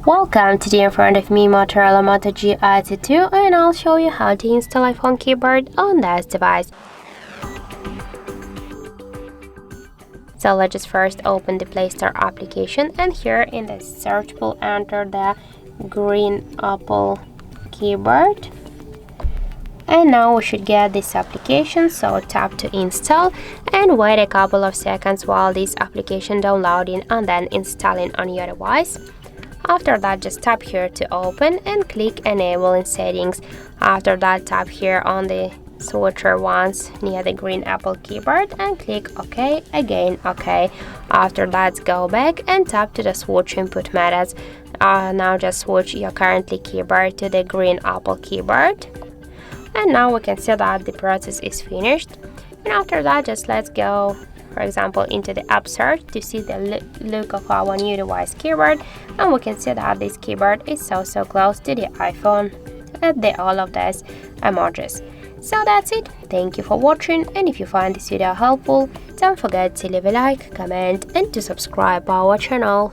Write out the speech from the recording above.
Welcome, today in front of me Motorola Moto G82 and I'll show you how to install iPhone keyboard on this device. So let's just first open the Play Store application, and here in the search we'll enter the green Apple keyboard. And now we should get this application, so tap to install and wait a couple of seconds while this application downloading and then installing on your device. After that, just tap here to open and click enable in settings. After that, tap here on the switcher once near the green Apple keyboard and click OK, again OK. After that, go back and tap to the switch input methods. Now just switch your currently keyboard to the green Apple keyboard. And now we can see that the process is finished. And after that, just let's go, for example, into the app search to see the look of our new device keyboard, and we can see that this keyboard is so close to the iPhone and all of these emojis. So that's it. Thank you for watching, and if you find this video helpful, don't forget to leave a like, comment and to subscribe our channel.